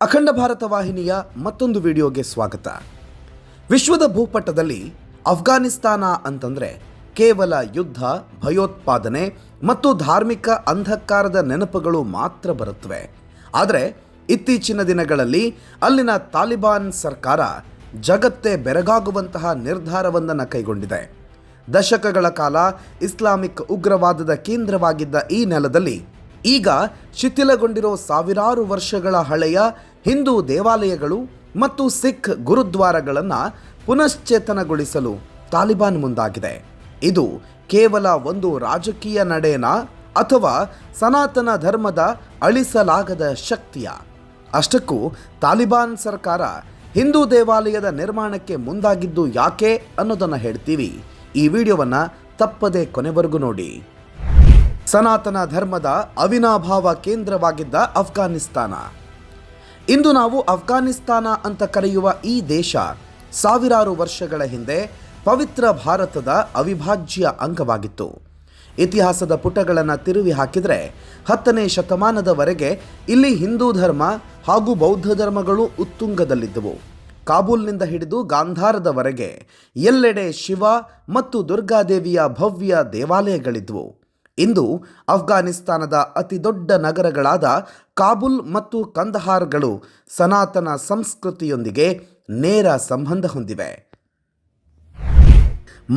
ಅಖಂಡ ಭಾರತ ವಾಹಿನಿಯ ಮತ್ತೊಂದು ವಿಡಿಯೋಗೆ ಸ್ವಾಗತ. ವಿಶ್ವದ ಭೂಪಟದಲ್ಲಿ ಅಫ್ಘಾನಿಸ್ತಾನ ಅಂತಂದರೆ ಕೇವಲ ಯುದ್ಧ, ಭಯೋತ್ಪಾದನೆ ಮತ್ತು ಧಾರ್ಮಿಕ ಅಂಧಕಾರದ ನೆನಪುಗಳು ಮಾತ್ರ ಬರುತ್ತವೆ. ಆದರೆ ಇತ್ತೀಚಿನ ದಿನಗಳಲ್ಲಿ ಅಲ್ಲಿನ ತಾಲಿಬಾನ್ ಸರ್ಕಾರ ಜಗತ್ತೇ ಬೆರಗಾಗುವಂತಹ ನಿರ್ಧಾರವೊಂದನ್ನು ಕೈಗೊಂಡಿದೆ. ದಶಕಗಳ ಕಾಲ ಇಸ್ಲಾಮಿಕ್ ಉಗ್ರವಾದದ ಕೇಂದ್ರವಾಗಿದ್ದ ಈ ನೆಲದಲ್ಲಿ ಈಗ ಶಿಥಿಲಗೊಂಡಿರೋ ಸಾವಿರಾರು ವರ್ಷಗಳ ಹಳೆಯ ಹಿಂದೂ ದೇವಾಲಯಗಳು ಮತ್ತು ಸಿಖ್ ಗುರುದ್ವಾರಗಳನ್ನು ಪುನಶ್ಚೇತನಗೊಳಿಸಲು ತಾಲಿಬಾನ್ ಮುಂದಾಗಿದೆ. ಇದು ಕೇವಲ ಒಂದು ರಾಜಕೀಯ ನಡೆಯನ ಅಥವಾ ಸನಾತನ ಧರ್ಮದ ಅಳಿಸಲಾಗದ ಶಕ್ತಿಯ? ಅಷ್ಟಕ್ಕೂ ತಾಲಿಬಾನ್ ಸರ್ಕಾರ ಹಿಂದೂ ದೇವಾಲಯದ ನಿರ್ಮಾಣಕ್ಕೆ ಮುಂದಾಗಿದ್ದು ಯಾಕೆ ಅನ್ನೋದನ್ನು ಹೇಳ್ತೀವಿ. ಈ ವಿಡಿಯೋವನ್ನು ತಪ್ಪದೇ ಕೊನೆವರೆಗೂ ನೋಡಿ. ಸನಾತನ ಧರ್ಮದ ಅವಿನಾಭಾವ ಕೇಂದ್ರವಾಗಿದ್ದ ಅಫ್ಘಾನಿಸ್ತಾನ. ಇಂದು ನಾವು ಅಫ್ಘಾನಿಸ್ತಾನ ಅಂತ ಕರೆಯುವ ಈ ದೇಶ ಸಾವಿರಾರು ವರ್ಷಗಳ ಹಿಂದೆ ಪವಿತ್ರ ಭಾರತದ ಅವಿಭಾಜ್ಯ ಅಂಗವಾಗಿತ್ತು. ಇತಿಹಾಸದ ಪುಟಗಳನ್ನು ತಿರುವಿ ಹಾಕಿದರೆ 10ನೇ ಶತಮಾನದವರೆಗೆ ಇಲ್ಲಿ ಹಿಂದೂ ಧರ್ಮ ಹಾಗೂ ಬೌದ್ಧ ಧರ್ಮಗಳು ಉತ್ತುಂಗದಲ್ಲಿದ್ದವು. ಕಾಬೂಲ್ನಿಂದ ಹಿಡಿದು ಗಾಂಧಾರದವರೆಗೆ ಎಲ್ಲೆಡೆ ಶಿವ ಮತ್ತು ದುರ್ಗಾದೇವಿಯ ಭವ್ಯ ದೇವಾಲಯಗಳಿದ್ವು. ಇಂದು ಅಫ್ಘಾನಿಸ್ತಾನದ ಅತಿ ದೊಡ್ಡ ನಗರಗಳಾದ ಕಾಬೂಲ್ ಮತ್ತು ಕಂದಹಾರ್ಗಳು ಸನಾತನ ಸಂಸ್ಕೃತಿಯೊಂದಿಗೆ ನೇರ ಸಂಬಂಧ ಹೊಂದಿವೆ.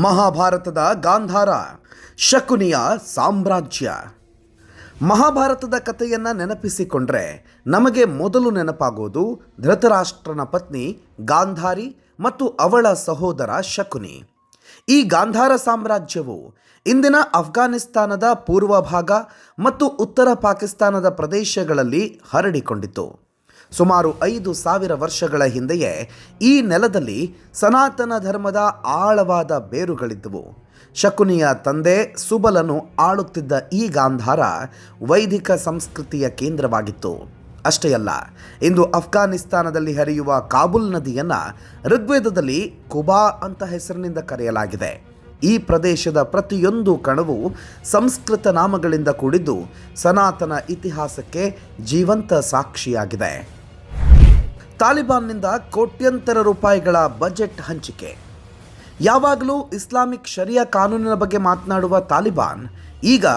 ಮಹಾಭಾರತದ ಗಾಂಧಾರ, ಶಕುನಿಯ ಸಾಮ್ರಾಜ್ಯ. ಮಹಾಭಾರತದ ಕಥೆಯನ್ನು ನೆನಪಿಸಿಕೊಂಡ್ರೆ ನಮಗೆ ಮೊದಲು ನೆನಪಾಗೋದು ಧೃತರಾಷ್ಟ್ರನ ಪತ್ನಿ ಗಾಂಧಾರಿ ಮತ್ತು ಅವಳ ಸಹೋದರ ಶಕುನಿ. ಈ ಗಾಂಧಾರ ಸಾಮ್ರಾಜ್ಯವು ಇಂದಿನ ಅಫ್ಘಾನಿಸ್ತಾನದ ಪೂರ್ವ ಭಾಗ ಮತ್ತು ಉತ್ತರ ಪಾಕಿಸ್ತಾನದ ಪ್ರದೇಶಗಳಲ್ಲಿ ಹರಡಿಕೊಂಡಿತು. ಸುಮಾರು 5,000 ವರ್ಷಗಳ ಹಿಂದೆಯೇ ಈ ನೆಲದಲ್ಲಿ ಸನಾತನ ಧರ್ಮದ ಆಳವಾದ ಬೇರುಗಳಿದ್ದವು. ಶಕುನಿಯ ತಂದೆ ಸುಬಲನು ಆಳುತ್ತಿದ್ದ ಈ ಗಾಂಧಾರ ವೈದಿಕ ಸಂಸ್ಕೃತಿಯ ಕೇಂದ್ರವಾಗಿತ್ತು. ಅಷ್ಟೇ ಅಲ್ಲ, ಇಂದು ಅಫ್ಘಾನಿಸ್ತಾನದಲ್ಲಿ ಹರಿಯುವ ಕಾಬೂಲ್ ನದಿಯನ್ನು ಋಗ್ವೇದದಲ್ಲಿ ಕುಬಾ ಅಂತ ಹೆಸರಿನಿಂದ ಕರೆಯಲಾಗಿದೆ. ಈ ಪ್ರದೇಶದ ಪ್ರತಿಯೊಂದು ಕಣವು ಸಂಸ್ಕೃತ ನಾಮಗಳಿಂದ ಕೂಡಿದ್ದು ಸನಾತನ ಇತಿಹಾಸಕ್ಕೆ ಜೀವಂತ ಸಾಕ್ಷಿಯಾಗಿದೆ. ತಾಲಿಬಾನ್ನಿಂದ ಕೋಟ್ಯಂತರ ರೂಪಾಯಿಗಳ ಬಜೆಟ್ ಹಂಚಿಕೆ. ಯಾವಾಗಲೂ ಇಸ್ಲಾಮಿಕ್ ಶರಿಯಾ ಕಾನೂನಿನ ಬಗ್ಗೆ ಮಾತನಾಡುವ ತಾಲಿಬಾನ್ ಈಗ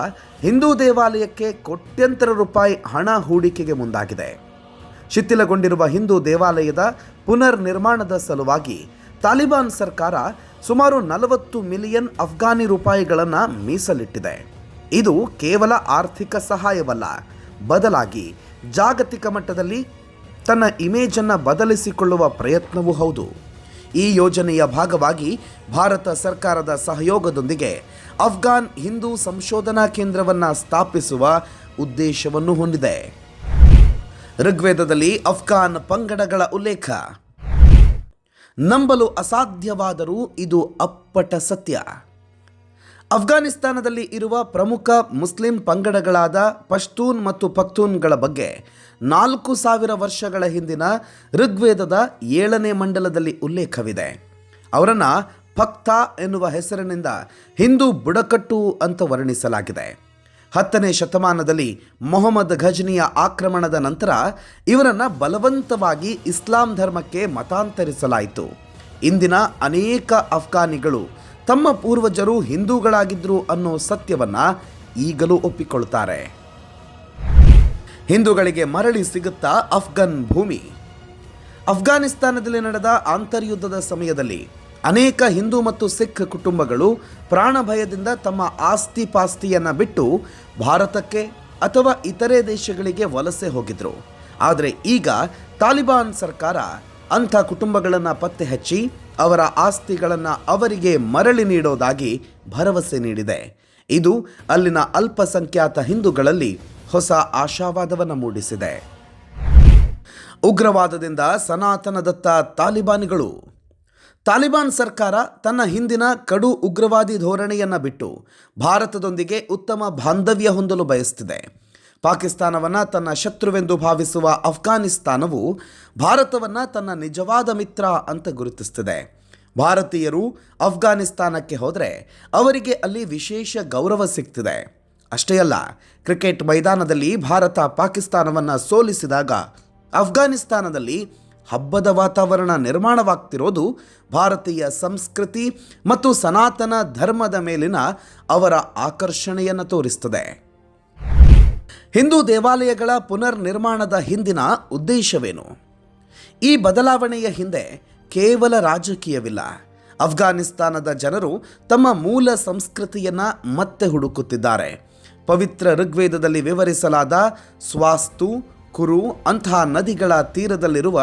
ಹಿಂದೂ ದೇವಾಲಯಕ್ಕೆ ಕೋಟ್ಯಂತರ ರೂಪಾಯಿ ಹಣ ಹೂಡಿಕೆಗೆ ಮುಂದಾಗಿದೆ. ಶಿಥಿಲಗೊಂಡಿರುವ ಹಿಂದೂ ದೇವಾಲಯದ ಪುನರ್ ನಿರ್ಮಾಣದ ಸಲುವಾಗಿ ತಾಲಿಬಾನ್ ಸರ್ಕಾರ ಸುಮಾರು 40 ಮಿಲಿಯನ್ ಅಫ್ಘಾನಿ ರೂಪಾಯಿಗಳನ್ನು ಮೀಸಲಿಟ್ಟಿದೆ. ಇದು ಕೇವಲ ಆರ್ಥಿಕ ಸಹಾಯವಲ್ಲ, ಬದಲಾಗಿ ಜಾಗತಿಕ ಮಟ್ಟದಲ್ಲಿ ತನ್ನ ಇಮೇಜನ್ನು ಬದಲಿಸಿಕೊಳ್ಳುವ ಪ್ರಯತ್ನವೂ ಹೌದು. ಈ ಯೋಜನೆಯ ಭಾಗವಾಗಿ ಭಾರತ ಸರ್ಕಾರದ ಸಹಯೋಗದೊಂದಿಗೆ ಅಫ್ಘಾನ್ ಹಿಂದೂ ಸಂಶೋಧನಾ ಕೇಂದ್ರವನ್ನು ಸ್ಥಾಪಿಸುವ ಉದ್ದೇಶವನ್ನು ಹೊಂದಿದೆ. ಋಗ್ವೇದದಲ್ಲಿ ಅಫ್ಘಾನ್ ಪಂಗಡಗಳ ಉಲ್ಲೇಖ. ನಂಬಲು ಅಸಾಧ್ಯವಾದರೂ ಇದು ಅಪ್ಪಟ ಸತ್ಯ. ಅಫ್ಘಾನಿಸ್ತಾನದಲ್ಲಿ ಇರುವ ಪ್ರಮುಖ ಮುಸ್ಲಿಂ ಪಂಗಡಗಳಾದ ಪಶ್ತೂನ್ ಮತ್ತು ಪಖ್ತೂನ್ಗಳ ಬಗ್ಗೆ 4,000 ವರ್ಷಗಳ ಹಿಂದಿನ ಋಗ್ವೇದದ 7ನೇ ಮಂಡಲದಲ್ಲಿ ಉಲ್ಲೇಖವಿದೆ. ಅವರನ್ನು ಫಕ್ತಾ ಎನ್ನುವ ಹೆಸರಿನಿಂದ ಹಿಂದೂ ಬುಡಕಟ್ಟು ಅಂತ ವರ್ಣಿಸಲಾಗಿದೆ. 10ನೇ ಶತಮಾನದಲ್ಲಿ ಮೊಹಮ್ಮದ್ ಘಜ್ನಿಯ ಆಕ್ರಮಣದ ನಂತರ ಇವರನ್ನು ಬಲವಂತವಾಗಿ ಇಸ್ಲಾಂ ಧರ್ಮಕ್ಕೆ ಮತಾಂತರಿಸಲಾಯಿತು. ಇಂದಿನ ಅನೇಕ ಅಫ್ಘಾನಿಗಳು ತಮ್ಮ ಪೂರ್ವಜರು ಹಿಂದೂಗಳಾಗಿದ್ದರು ಅನ್ನೋ ಸತ್ಯವನ್ನು ಈಗಲೂ ಒಪ್ಪಿಕೊಳ್ತಾರೆ. ಹಿಂದೂಗಳಿಗೆ ಮರಳಿ ಸಿಗುತ್ತಾ ಅಫ್ಘಾನ್ ಭೂಮಿ. ಅಫ್ಘಾನಿಸ್ತಾನದಲ್ಲಿ ನಡೆದ ಆಂತರ್ಯುದ್ಧದ ಸಮಯದಲ್ಲಿ ಅನೇಕ ಹಿಂದೂ ಮತ್ತು ಸಿಖ್ ಕುಟುಂಬಗಳು ಪ್ರಾಣ ಭಯದಿಂದ ತಮ್ಮ ಆಸ್ತಿ ಪಾಸ್ತಿಯನ್ನು ಬಿಟ್ಟು ಭಾರತಕ್ಕೆ ಅಥವಾ ಇತರೆ ದೇಶಗಳಿಗೆ ವಲಸೆ ಹೋಗಿದ್ರು. ಆದರೆ ಈಗ ತಾಲಿಬಾನ್ ಸರ್ಕಾರ ಅಂಥ ಕುಟುಂಬಗಳನ್ನು ಪತ್ತೆ ಹಚ್ಚಿ ಅವರ ಆಸ್ತಿಗಳನ್ನು ಅವರಿಗೆ ಮರಳಿ ನೀಡೋದಾಗಿ ಭರವಸೆ ನೀಡಿದೆ. ಇದು ಅಲ್ಲಿನ ಅಲ್ಪಸಂಖ್ಯಾತ ಹಿಂದೂಗಳಲ್ಲಿ ಹೊಸ ಆಶಾವಾದವನ್ನು ಮೂಡಿಸಿದೆ. ಉಗ್ರವಾದದಿಂದ ಸನಾತನದತ್ತ ತಾಲಿಬಾನಿಗಳು. ತಾಲಿಬಾನ್ ಸರ್ಕಾರ ತನ್ನ ಹಿಂದಿನ ಕಡು ಉಗ್ರವಾದಿ ಧೋರಣೆಯನ್ನು ಬಿಟ್ಟು ಭಾರತದೊಂದಿಗೆ ಉತ್ತಮ ಬಾಂಧವ್ಯ ಹೊಂದಲು ಬಯಸುತ್ತಿದೆ. ಪಾಕಿಸ್ತಾನವನ್ನು ತನ್ನ ಶತ್ರುವೆಂದು ಭಾವಿಸುವ ಅಫ್ಘಾನಿಸ್ತಾನವು ಭಾರತವನ್ನು ತನ್ನ ನಿಜವಾದ ಮಿತ್ರ ಅಂತ ಗುರುತಿಸುತ್ತಿದೆ. ಭಾರತೀಯರು ಅಫ್ಘಾನಿಸ್ತಾನಕ್ಕೆ ಹೋದರೆ ಅವರಿಗೆ ಅಲ್ಲಿ ವಿಶೇಷ ಗೌರವ ಸಿಗ್ತಿದೆ. ಅಷ್ಟೇ ಅಲ್ಲ, ಕ್ರಿಕೆಟ್ ಮೈದಾನದಲ್ಲಿ ಭಾರತ ಪಾಕಿಸ್ತಾನವನ್ನು ಸೋಲಿಸಿದಾಗ ಅಫ್ಘಾನಿಸ್ತಾನದಲ್ಲಿ ಹಬ್ಬದ ವಾತಾವರಣ ನಿರ್ಮಾಣವಾಗ್ತಿರೋದು ಭಾರತೀಯ ಸಂಸ್ಕೃತಿ ಮತ್ತು ಸನಾತನ ಧರ್ಮದ ಮೇಲಿನ ಅವರ ಆಕರ್ಷಣೆಯನ್ನು ತೋರಿಸುತ್ತದೆ. ಹಿಂದೂ ದೇವಾಲಯಗಳ ಪುನರ್ ನಿರ್ಮಾಣದ ಹಿಂದಿನ ಉದ್ದೇಶವೇನು? ಈ ಬದಲಾವಣೆಯ ಹಿಂದೆ ಕೇವಲ ರಾಜಕೀಯವಿಲ್ಲ. ಅಫ್ಘಾನಿಸ್ತಾನದ ಜನರು ತಮ್ಮ ಮೂಲ ಸಂಸ್ಕೃತಿಯನ್ನು ಮತ್ತೆ ಹುಡುಕುತ್ತಿದ್ದಾರೆ. ಪವಿತ್ರ ಋಗ್ವೇದದಲ್ಲಿ ವಿವರಿಸಲಾದ ಸ್ವಾಸ್ತು, ಕುರು ಅಂತಹ ನದಿಗಳ ತೀರದಲ್ಲಿರುವ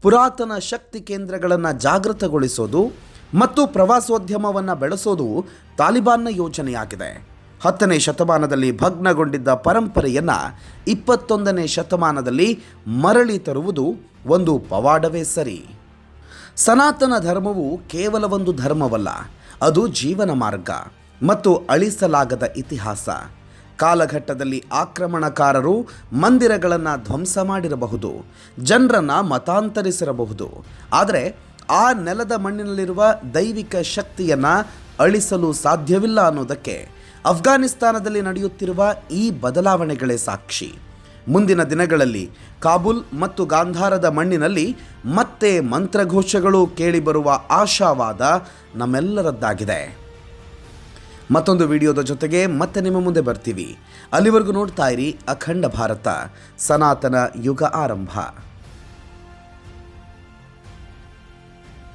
ಪುರಾತನ ಶಕ್ತಿ ಕೇಂದ್ರಗಳನ್ನು ಜಾಗೃತಗೊಳಿಸೋದು ಮತ್ತು ಪ್ರವಾಸೋದ್ಯಮವನ್ನು ಬೆಳೆಸೋದು ತಾಲಿಬಾನ್ನ ಯೋಜನೆಯಾಗಿದೆ. 10ನೇ ಶತಮಾನದಲ್ಲಿ ಭಗ್ನಗೊಂಡಿದ್ದ ಪರಂಪರೆಯನ್ನು 21ನೇ ಶತಮಾನದಲ್ಲಿ ಮರಳಿ ತರುವುದು ಒಂದು ಪವಾಡವೇ ಸರಿ. ಸನಾತನ ಧರ್ಮವು ಕೇವಲ ಒಂದು ಧರ್ಮವಲ್ಲ, ಅದು ಜೀವನ ಮಾರ್ಗ ಮತ್ತು ಅಳಿಸಲಾಗದ ಇತಿಹಾಸ. ಕಾಲಘಟ್ಟದಲ್ಲಿ ಆಕ್ರಮಣಕಾರರು ಮಂದಿರಗಳನ್ನು ಧ್ವಂಸ ಮಾಡಿರಬಹುದು, ಜನರನ್ನು ಮತಾಂತರಿಸಿರಬಹುದು, ಆದರೆ ಆ ನೆಲದ ಮಣ್ಣಿನಲ್ಲಿರುವ ದೈವಿಕ ಶಕ್ತಿಯನ್ನು ಅಳಿಸಲು ಸಾಧ್ಯವಿಲ್ಲ ಅನ್ನೋದಕ್ಕೆ ಅಫ್ಘಾನಿಸ್ತಾನದಲ್ಲಿ ನಡೆಯುತ್ತಿರುವ ಈ ಬದಲಾವಣೆಗಳೇ ಸಾಕ್ಷಿ. ಮುಂದಿನ ದಿನಗಳಲ್ಲಿ ಕಾಬೂಲ್ ಮತ್ತು ಗಾಂಧಾರದ ಮಣ್ಣಿನಲ್ಲಿ ಮತ್ತೆ ಮಂತ್ರಘೋಷಗಳು ಕೇಳಿಬರುವ ಆಶಾವಾದ ನಮ್ಮೆಲ್ಲರದ್ದಾಗಿದೆ. ಮತ್ತೊಂದು ವಿಡಿಯೋದ ಜೊತೆಗೆ ಮತ್ತೆ ನಿಮ್ಮ ಮುಂದೆ ಬರ್ತೀವಿ. ಅಲ್ಲಿವರೆಗೂ ನೋಡ್ತಾ ಇರಿ ಅಖಂಡ ಭಾರತ, ಸನಾತನ ಯುಗ ಆರಂಭ.